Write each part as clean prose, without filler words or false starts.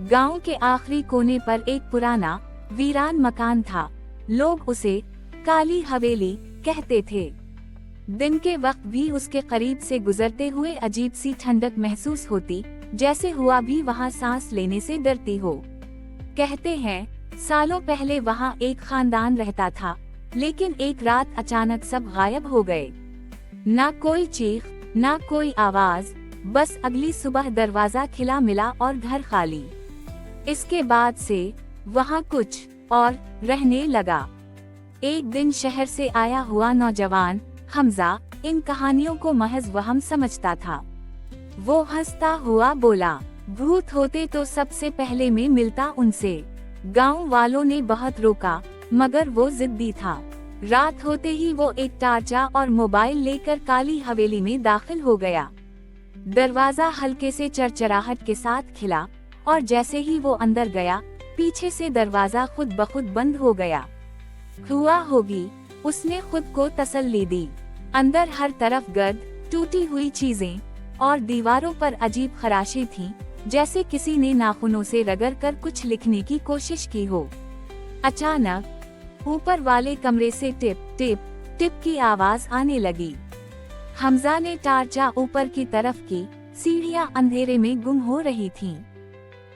गांव के आखिरी कोने पर एक पुराना वीरान मकान था। लोग उसे काली हवेली कहते थे। दिन के वक्त भी उसके करीब से गुजरते हुए अजीब सी ठंडक महसूस होती, जैसे हुआ भी वहाँ सांस लेने से डरती हो। कहते हैं सालों पहले वहाँ एक खानदान रहता था, लेकिन एक रात अचानक सब गायब हो गए। ना कोई चीख, ना कोई आवाज, बस अगली सुबह दरवाजा खिला मिला और घर खाली। इसके बाद से वहाँ कुछ और रहने लगा। एक दिन शहर से आया हुआ नौजवान हमजा इन कहानियों को महज वहम समझता था। वो हंसता हुआ बोला, भूत होते तो सबसे पहले मैं मिलता उनसे। गांव वालों ने बहुत रोका, मगर वो जिद्दी था। रात होते ही वो एक टार्चा और मोबाइल लेकर काली हवेली में दाखिल हो गया। दरवाजा हल्के से चरचराहट के साथ खिला और जैसे ही वो अंदर गया, पीछे से दरवाजा खुद ब खुद बंद हो गया। हुआ होगी, उसने खुद को तसल्ली दी। अंदर हर तरफ गर्द, टूटी हुई चीजें और दीवारों पर अजीब खराशें थीं, जैसे किसी ने नाखूनों से रगड़कर कुछ लिखने की कोशिश की हो। अचानक ऊपर वाले कमरे से टिप टिप टिप की आवाज आने लगी। हमजा ने टार्चा ऊपर की तरफ की, सीढ़ियां अंधेरे में गुम हो रही थीं।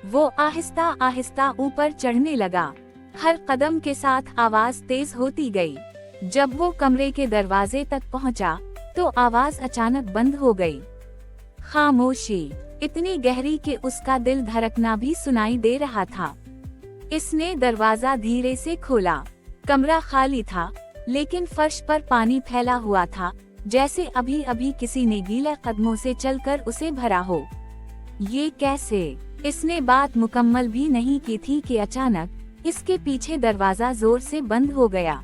वो आहिस्ता आहिस्ता ऊपर चढ़ने लगा। हर कदम के साथ आवाज तेज होती गई। जब वो कमरे के दरवाजे तक पहुंचा, तो आवाज अचानक बंद हो गई। खामोशी इतनी गहरी कि उसका दिल धड़कना भी सुनाई दे रहा था। इसने दरवाजा धीरे से खोला। कमरा खाली था, लेकिन फर्श पर पानी फैला हुआ था, जैसे अभी अभी किसी ने गीले कदमों से चलकर उसे भरा हो। ये कैसे? इसने बात मुकम्मल भी नहीं की थी कि अचानक इसके पीछे दरवाजा जोर से बंद हो गया।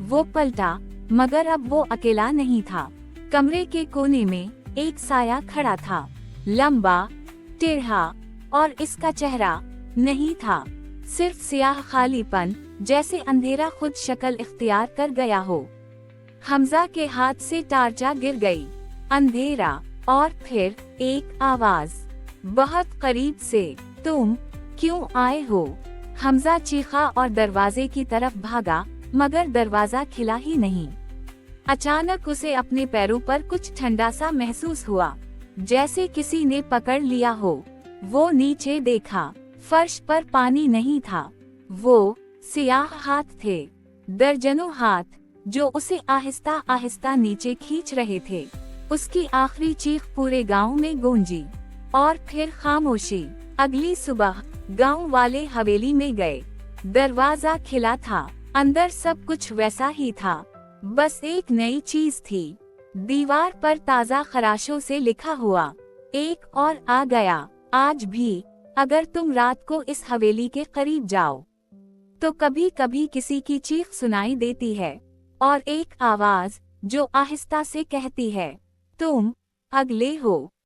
वो पलटा, मगर अब वो अकेला नहीं था। कमरे के कोने में एक साया खड़ा था, लंबा, टेढ़ा, और इसका चेहरा नहीं था, सिर्फ स्याह खालीपन, जैसे अंधेरा खुद शक्ल इख्तियार कर गया हो। हमजा के हाथ से टार्चा गिर गई। अंधेरा, और फिर एक आवाज बहुत करीब से, तुम क्यों आए हो? हमजा चीखा और दरवाजे की तरफ भागा, मगर दरवाजा खिला ही नहीं। अचानक उसे अपने पैरों पर कुछ ठंडा सा महसूस हुआ, जैसे किसी ने पकड़ लिया हो। वो नीचे देखा, फर्श पर पानी नहीं था, वो सियाह हाथ थे, दर्जनों हाथ, जो उसे आहिस्ता आहिस्ता नीचे खींच रहे थे। उसकी आखिरी चीख पूरे गांव में गूंजी, और फिर खामोशी। अगली सुबह गांव वाले हवेली में गए। दरवाजा खिला था, अंदर सब कुछ वैसा ही था, बस एक नई चीज थी। दीवार पर ताजा खराशों से लिखा हुआ, एक और आ गया। आज भी अगर तुम रात को इस हवेली के करीब जाओ, तो कभी कभी किसी की चीख सुनाई देती है, और एक आवाज जो आहिस्ता से कहती है, तुम अगले हो।